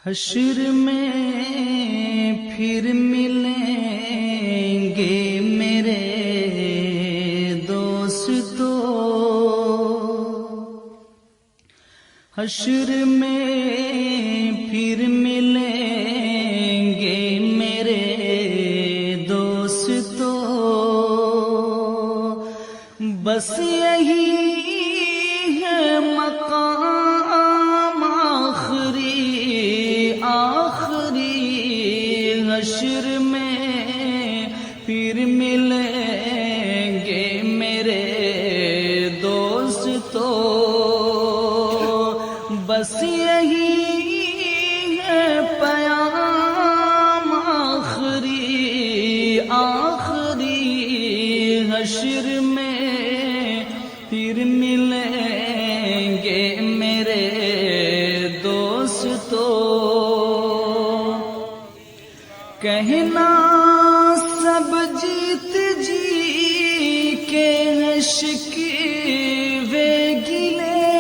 حشر میں پھر ملیں گے میرے دوستو، حشر میں پھر ملیں گے میرے دوستو، بس یہی ہے مقام آخری، حشر میں پھر ملیں گے میرے دوستو، بس یہی ہے پیام آخری، حشر میں پھر ملیں گے میرے دوستو، کہنا سب جیت جی کے شکوے گلے،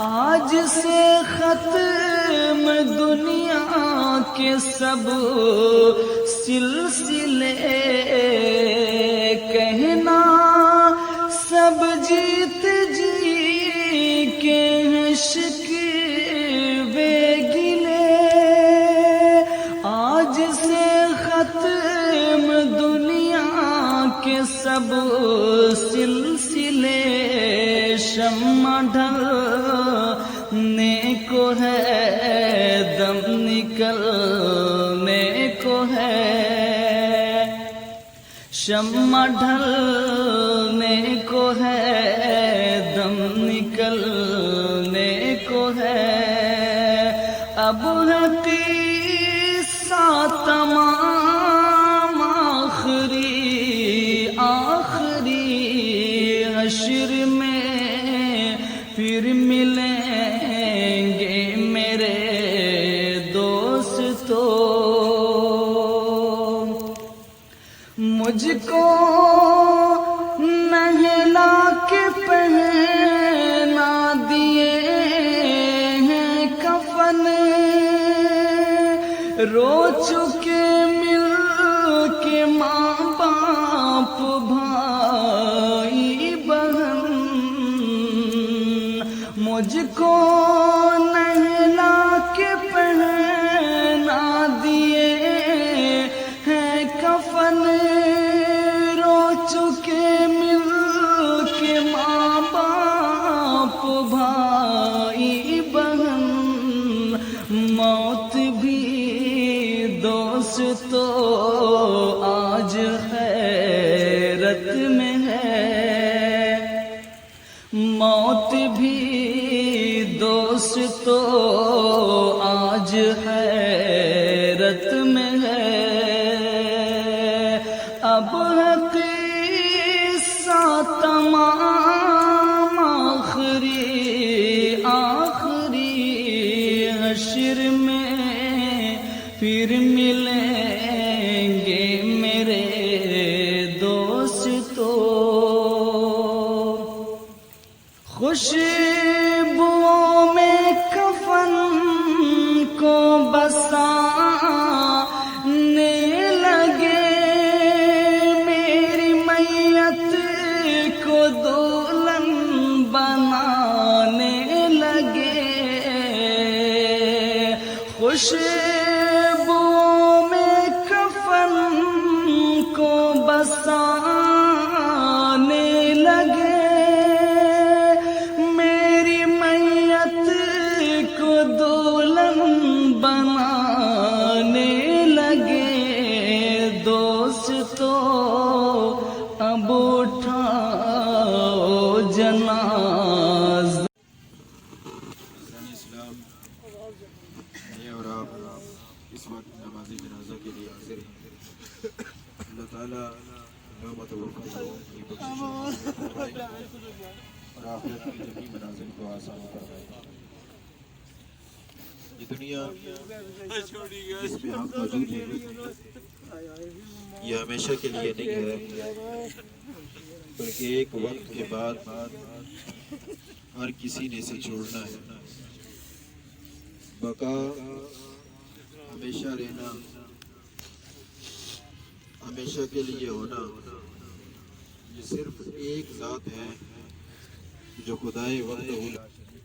آج سے ختم دنیا کے سب سلسلے، کہنا سب جیت جی کے شکوے گلے، آج سے ختم دنیا کے سب سلسلے، شمع ڈھلنے کو ہے، دم نکلنے کو ہے، شمع ڈھلنے کو ہے، دم نکلنے کو ہے، اب ہے قصہ تمام آخری، حشر میں پھر ملیں گے میرے دوستو، مجھ کو نہلا کے پہنا دیے ہیں کفن، رو چکے مل کے ماں باپ بھائی بہن، مجھ کو نہلا کے پہنا دیے ہیں کفن، رو چکے مل کے ماں باپ بھائی بہن، موت بھی دوستو آج حیرت میں ہے، موت بھی دوستو آج حیرت میں ہے، اب ہے قصہ تمام آخری، حشر میں پھر ملیں گے میرے دوستو، خوشبوؤں میں کفن کو بسانے لگے، میری میت کو دلہن بنانے لگے، خوشبوؤں میں کفن کو بسانے لگے، میری میت کو دلہن بنانے لگے، دوستو اب اٹھاؤ جنازہ، اسلام میں اور آپ اس وقت نماز جنازہ کے لیے حاضر ہیں، اللہ تعالیٰ نعمت و برکت کی بخشش اور آخرت کی جمی منازل کو آسان فرمائے۔ یہ دنیا جس میں ہم موجود ہیں یہ ہمیشہ کے لیے نہیں ہے، بلکہ ایک وقت کے بعد ہر کسی نے اسے چھوڑنا ہے۔ बका, हमेशा रहना, हमेशा के लिए होना, ये सिर्फ एक ज़ात है जो खुदाए वक़्त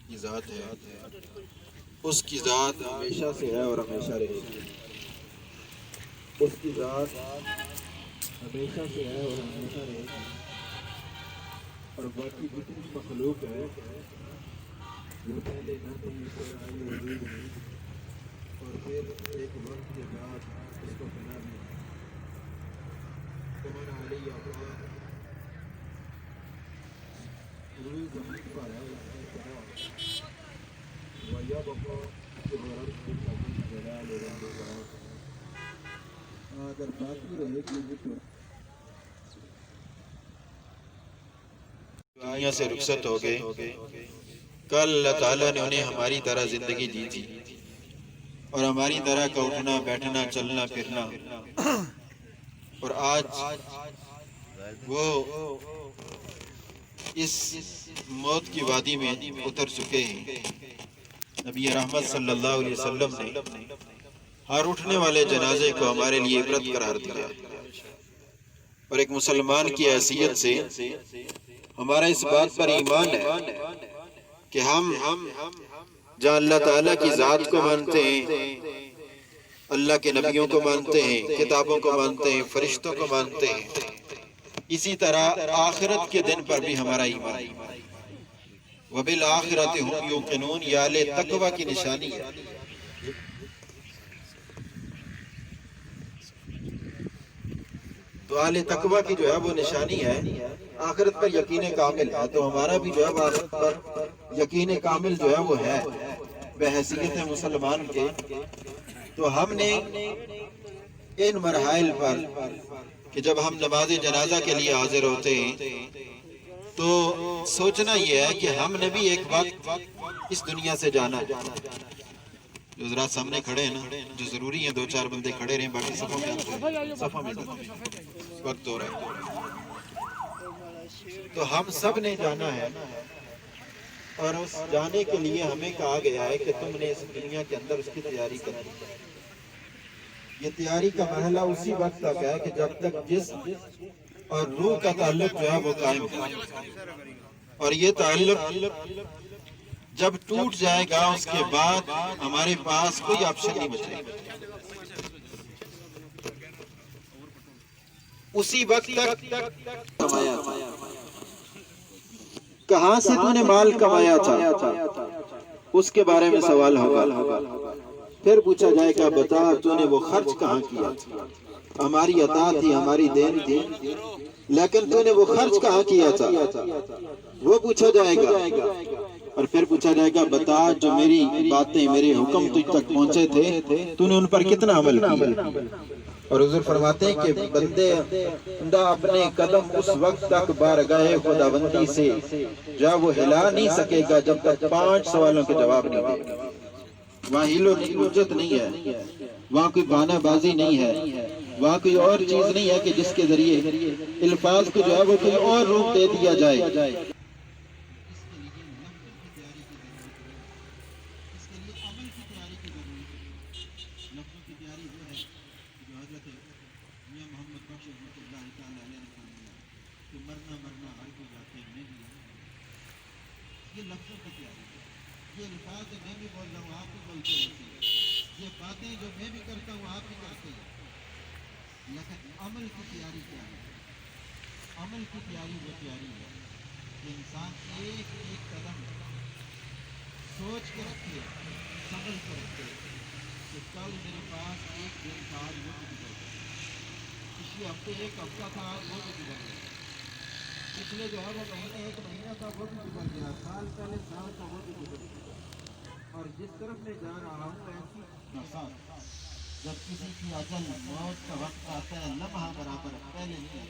की ज़ात है। उसकी ज़ात हमेशा से है और हमेशा रहेगी। उसकी ज़ात हमेशा से है और हमेशा रहेगी। और बाकी जितनी मखलूक है वो पहले न कहीं से आई वजूद में और फिर एक वक्त के बाद उसको बना दिया। कमन अली अल्लाह पूरी ज़मीन पर है उसने कहा वया बको के बरस के कभी जला ले रहा। अगर बाकी रहेगी तो दुनिया से रुखसत हो गए। कल अल्लाह ताला ने उन्हें हमारी तरह जिंदगी दी थी और हमारी तरह का उठना बैठना चलना फिरना, और आज वो इस मौत की वादी में उतर चुके हैं। नबी रहमत सल्लल्लाहु अलैहि वसल्लम ने हर उठने वाले जनाजे को हमारे लिए इबरत करार दिया और एक मुसलमान की हैसियत से हमारा इस बात पर ईमान है कि हम जहाँ अल्लाह ताला की ज़ात को मानते हैं, अल्लाह के नबियों को मानते हैं, किताबों को मानते हैं, फरिश्तों को मानते हैं, इसी तरह आखिरत के दिन पर भी हमारा ईमान है। वबिल आखिरति हुम युक़िनून, ये आले तक़वा की निशानी है। तो आले तक़वा की जो है वो निशानी है, आखिरत पर यकीन कामिल है। तो हमारा भी जो है आखिरत पर यकीन कामिल जो है वो है बहैसियत मुसलमान के। तो हमने इन मरहाइल पर कि जब हम नमाज जनाजा के लिए हाजिर होते हैं तो सोचना यह है कि हमने भी एक वक्त इस दुनिया से जाना है। जो जरा सामने खड़े हैं ना, जो जरूरी है, दो चार बंदे खड़े रहे, बाकी सफा में वक्त हो रहा है। तो हम सब ने जाना है और उस जाने के लिए हमें कहा गया है कि तुमने इस दुनिया के अंदर उसकी तैयारी करनी है। ये तैयारी का मरहला उसी वक्त तक है कि जब तक जिस्म और रूह का ताल्लुक जो है वो कायम है, और ये ताल्लुक जब टूट जाएगा उसके बाद हमारे पास कोई ऑप्शन नहीं बचेगा। उसी वक्त तक कमाया था, कहां से तूने माल कमाया था, उसके बारे में सवाल होगा। फिर पूछा जाएगा बता तूने वो खर्च कहाँ किया था। हमारी अता थी, हमारी देन थी, लेकिन तूने वो खर्च कहाँ किया था, वो पूछा जाएगा। और फिर पूछा जाएगा बता जो मेरी बातें मेरे हुक्म तुझ तक पहुंचे थे तूने उन पर कितना अमल किया। और हुजूर फरमाते हैं कि बंदा अपने कदम उस वक्त तक बारगाह खुदाबंदी से जो वो हिला नहीं सकेगा जब तक 5 सवालों के जवाब नहीं देगा। वहाँ हिलो हुज्जत नहीं है, वहाँ कोई बहानाबाजी नहीं है, वहाँ कोई और चीज नहीं है कि जिसके जरिए अल्फाज को जो है वो कोई और रूप दे दिया जाए। ये लफ्ज़ों की तैयारी है, ये अल्फाज जो मैं भी बोल रहा हूँ आप भी बोलते रहते हैं, ये बातें जो मैं भी करता हूँ आप भी करते हैं, लेकिन अमल की तैयारी क्या है? अमल की तैयारी वो तैयारी है कि इंसान एक एक कदम सोच के रखे, समझ के रखे कि कल मेरे पास एक दिन था वो भी गुजर गया, पिछले हफ्ते एक हफ्ता था वो भी गुजर गया, पिछले जो है वो महीने एक महीना था वो भी गुजर गया, साल पहले साल था वो भी गुजर गया। और जिस तरफ मैं जा रहा हूँ ऐसी दशा जब किसी की अजल मौत का वक्त आता है लम्हा बराबर पहले नहीं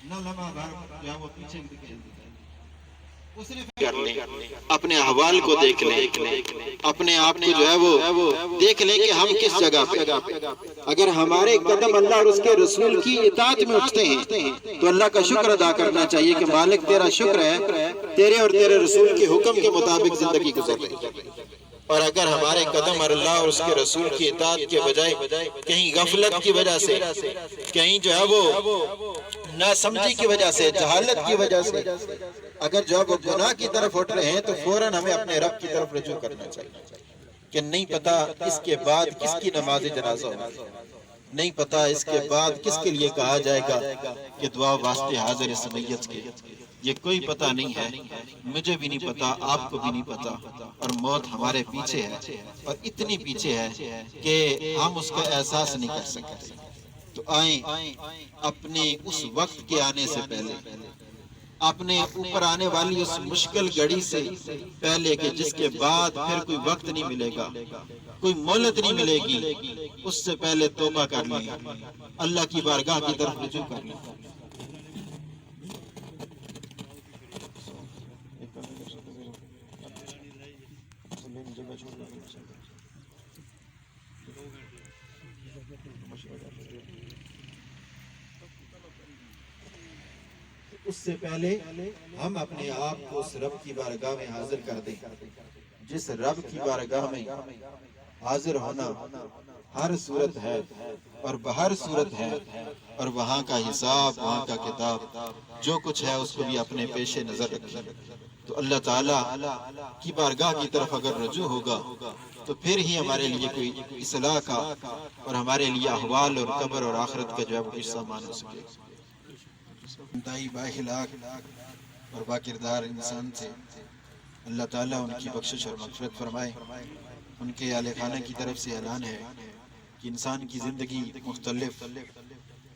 न लम्हा भर जो है वो पीछे उसने कर ले, अपने अहवाल को देख ले, अपने आप को जो है वो देख ले कि हम किस जगह पे। अगर हमारे कदम अल्लाह और उसके रसूल की इताअत में उठते हैं तो अल्लाह का शुक्र अदा करना चाहिए कि मालिक तेरा शुक्र है तेरे और तेरे रसूल के हुक्म के मुताबिक जिंदगी गुजर रही है। اور اگر ہمارے قدم اللہ اور اس کے رسول کی اطاعت کے بجائے کہیں غفلت کی وجہ سے، کہیں جو ہے وہ ناسمجھی کی وجہ سے، جہالت کی وجہ سے اگر جو ہے وہ گناہ کی طرف اٹھ رہے ہیں، تو فوراً ہمیں اپنے رب کی طرف رجوع کرنا چاہیے کہ نہیں پتا اس کے بعد کس کی نماز جنازہ ہوگی، نہیں پتا اس کے بعد کس کے لیے کہا جائے گا کہ دعا واسطے حاضر اس میت کے، یہ کوئی پتہ نہیں ہے، مجھے بھی نہیں پتا، آپ کو بھی نہیں پتا، اور موت ہمارے پیچھے ہے، اور اتنی پیچھے ہے کہ ہم اس کا احساس نہیں کر سکتے۔ تو آئیں اپنے اس وقت کے آنے سے پہلے، اپنے اوپر آنے والی اس مشکل گھڑی سے پہلے کہ جس کے بعد پھر کوئی وقت نہیں ملے گا، کوئی مہلت نہیں ملے گی، اس سے پہلے توبہ کر لیں، اللہ کی بارگاہ کی طرف رجوع کر لیں۔ اس سے پہلے ہم اپنے آپ کو اس رب کی بارگاہ میں حاضر کر دیں، جس رب کی بارگاہ میں حاضر ہونا ہر صورت ہے اور بہر صورت ہے، اور وہاں کا حساب، وہاں کا کتاب، جو کچھ ہے اس کو بھی اپنے پیش نظر رکھیں۔ تو اللہ تعالیٰ کی بارگاہ کی طرف اگر رجوع ہوگا تو پھر ہی ہمارے لیے کوئی اصلاح کا اور ہمارے لیے احوال اور قبر اور آخرت کا جو ہے وہ کچھ سامان ہو سکے۔ انتہائی بااخلاق اور باکردار انسان تھے، اللہ تعالیٰ ان کی بخشش اور مغفرت فرمائے۔ ان کے اہل خانہ کی طرف سے اعلان ہے کہ انسان کی زندگی مختلف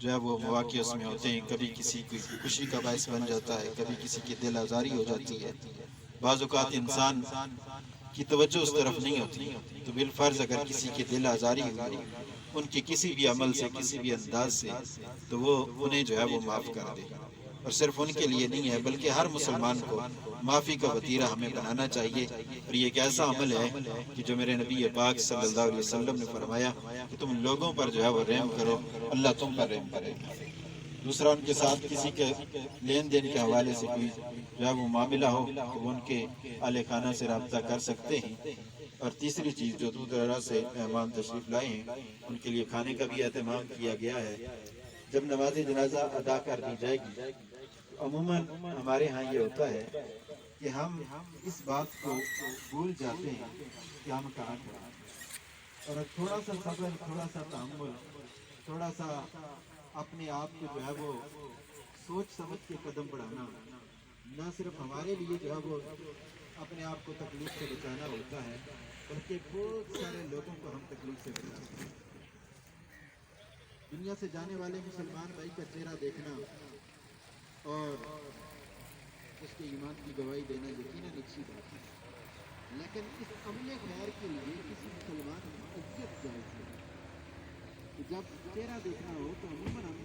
جو ہے وہ مواقع اس میں ہوتے ہیں، کبھی کسی کی خوشی کا باعث بن جاتا ہے، کبھی کسی کی دل آزاری ہو جاتی ہے، بعض اوقات انسان کی توجہ اس طرف نہیں ہوتی، تو بالفرض اگر کسی کی دل آزاری ہوئی ان کے کسی بھی عمل سے، کسی بھی انداز سے، تو وہ انہیں جو ہے وہ معاف کر دے، اور صرف ان کے لیے نہیں ہے بلکہ ہر مسلمان کو معافی کا وتیرہ ہمیں بنانا چاہیے۔ اور یہ ایک ایسا عمل ہے کہ جو میرے نبی پاک صلی اللہ علیہ وسلم نے فرمایا کہ تم لوگوں پر جو ہے وہ رحم کرو، اللہ تم پر رحم کرے گا۔ دوسرا، ان کے ساتھ کسی کے لین دین کے حوالے سے کوئی جو ہے وہ معاملہ ہو تو وہ ان کے اہل خانہ سے رابطہ کر سکتے ہیں۔ اور تیسری چیز، جو دور دراز سے مہمان تشریف لائے ہیں ان کے لیے کھانے کا بھی اہتمام کیا گیا ہے۔ جب نماز جنازہ ادا کر دی جائے گی، عموماً ہمارے ہاں یہ ہوتا ہے کہ ہم اس بات کو بھول جاتے ہیں کہ ہم کہاں کھڑے ہیں، اور تھوڑا سا صبر، تھوڑا سا تحمل، تھوڑا سا اپنے آپ کو جو ہے وہ سوچ سمجھ کے قدم بڑھانا، نہ صرف ہمارے لیے جو ہے وہ اپنے آپ کو تکلیف سے بچانا ہوتا ہے، بلکہ بہت سارے لوگوں کو ہم تکلیف سے بچاتے ہیں۔ دنیا سے جانے والے مسلمان بھائی کا چہرہ دیکھنا اور اس کے ایمان کی گواہی دینا یقیناً اچھی بات ہے، لیکن اس عمل خیر کے لیے کسی مسلمان کی عزت جائز ہے کہ جب چہرہ دیکھنا ہو تو عموماً ہم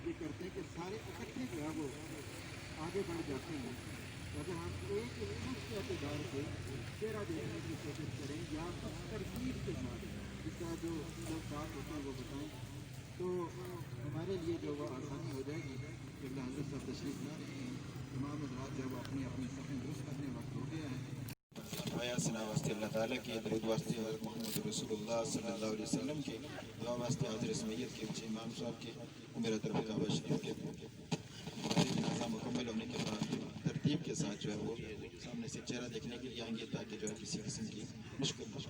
یہ کرتے ہیں کہ سارے اکٹھے جو ہے وہ آگے بڑھ جاتے ہیں۔ اگر ہم ایک خاص کے اعتبار سے چہرہ دیکھنے کی کوشش کریں یا اس ترتیب کے ساتھ جس طرح جو لوگ بات ہوتے ہیں وہ بتائیں تو ہمارے لیے جو وہ آسانی ہو جائے گی کہ اللہ حضرت صاحب تشریف لا رہے ہیں، تمام حضرات جو وہ اپنی اپنی صفیں درست کرنے وقت ہو گیا ہے۔ آیا ثنا واسطے اللہ تعالیٰ کے، درود واسطے حضرت محمد رسول اللہ صلی اللہ علیہ وسلم کے، دعا واسطے حاضر اس میت کے، اچھے امام صاحب کے، میرا طرف کعبہ شریف کے۔ ہماری جنازہ مکمل ہونے کے بعد ترتیب کے ساتھ جو ہے وہ سامنے سے چہرہ دیکھنے کے لیے آئیں گے تاکہ جو ہے کسی قسم کی مشکل نہ ہو۔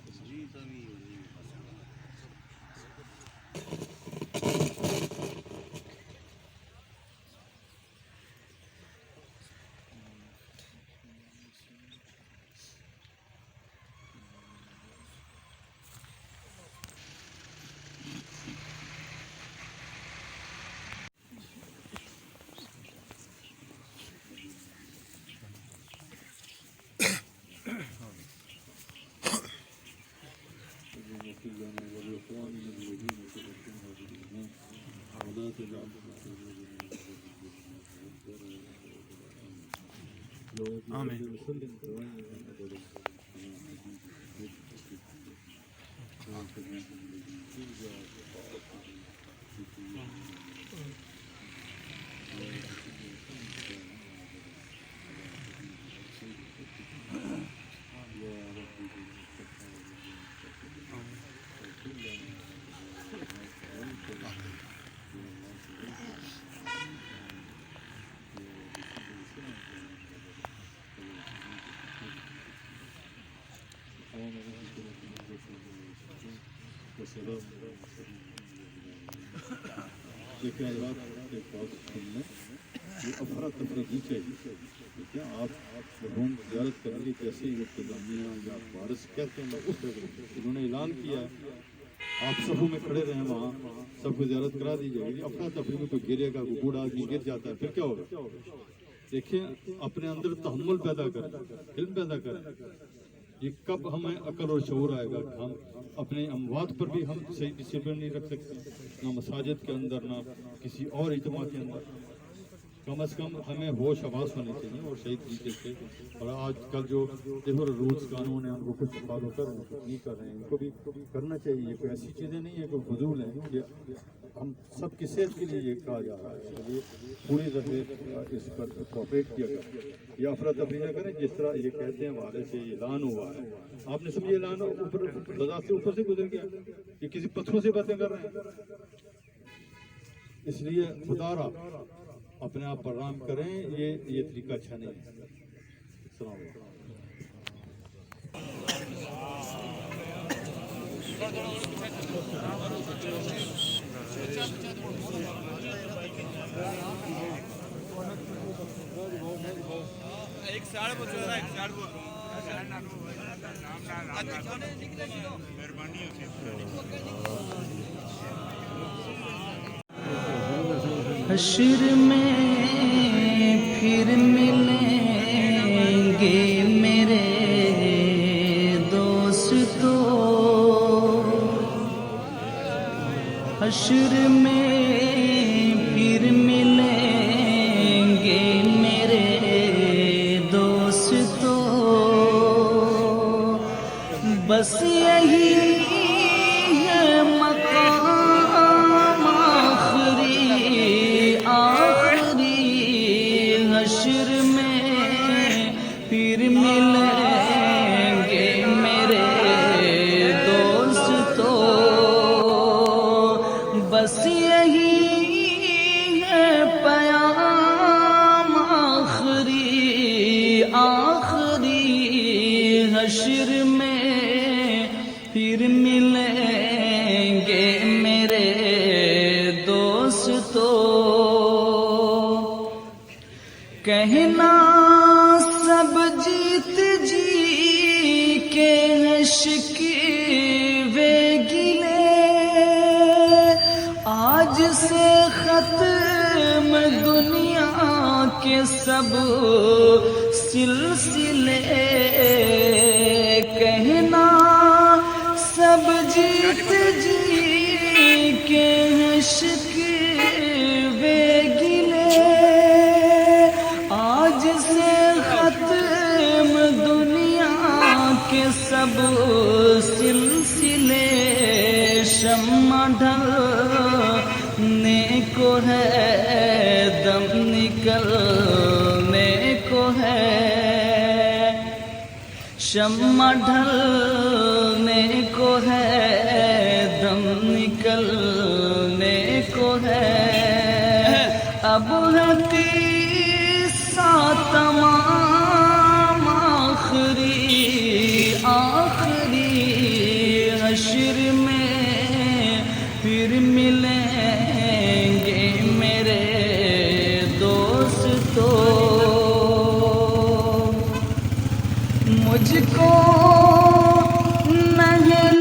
देखिए एक बात सुनना, ये अफरा तफरी नहीं चाहिए। ठीक है, आप मरहूम ज़ियारत करेंगे जैसे ही इंतजामिया या वारिस कहते हैं उस तरह उन्होंने ऐलान किया है, आप सफों में खड़े रहें, वहाँ सबको ज़ियारत करा दी जाएगी। अफरा तफरी में कोई गिरेगा, कोई बूढ़ा आदमी गिर जाता है, फिर क्या होगा? देखिए, अपने अंदर तहम्मुल पैदा करें, इल्म पैदा करें। ये कब हमें अकल और शऊर आएगा कि हम अपने अमवात पर भी हम सही डिसिप्लिन नहीं रख सकते, ना मसाजिद के अंदर, ना किसी और इज्तिमा के अंदर। कम से कम हमें होश आवास होने चाहिए और सही तरीके से। और आजकल जो देखो रूल्स कानून है उनको कुछ फॉलो कर रहे हैं, कुछ नहीं कर रहे हैं, इनको भी करना चाहिए। कोई ऐसी चीज़ें नहीं है कोई फजूल है, ये हम सब की सेहत के लिए ये कहा जा रहा है, इसलिए पूरी तरह इस पर कोऑपरेट किया जाए। ये अफरा तफरी न करें जिस तरह ये कहते हैं वाले से ऐलान हुआ है, आपने समझे ऐलान ऊपर बजा से ऊपर से गुजर गया, ये किसी पत्थरों से बातें कर रहे हैं। इसलिए खुदारा अपने आप पर राम करें, ये तरीका अच्छा नहीं है। अस्सलाम वालेकुम। एक साड़ बचो रहा, एक साड़ वो हश्र में फिर मिलेंगे मेरे दोस्तों, हश्र में फिर मिलेंगे मेरे दोस्तों। बस यही है मकाम आखिरी, हश्र में फिर मिलेंगे मेरे दोस्तों। बस यही है पयाम आखिरी, हश्र में फिर मिलेंगे मेरे दोस्तों। कहना सब जीत जी के शिकवे गिले, आज से खत्म दुनिया के सब सिलसिले। कहना सब जीत जी के शिकवे गिले, आज से खत्म दुनिया के सब सिलसिले। शम्मा ढलने को है, दम निकलने को है, शम्मा ढलने को है, दम निकलने को है। अब है किस्सा तमाम आखिरी, हश्र में फिर मिलेंगे मेरे दोस्तों। मुझको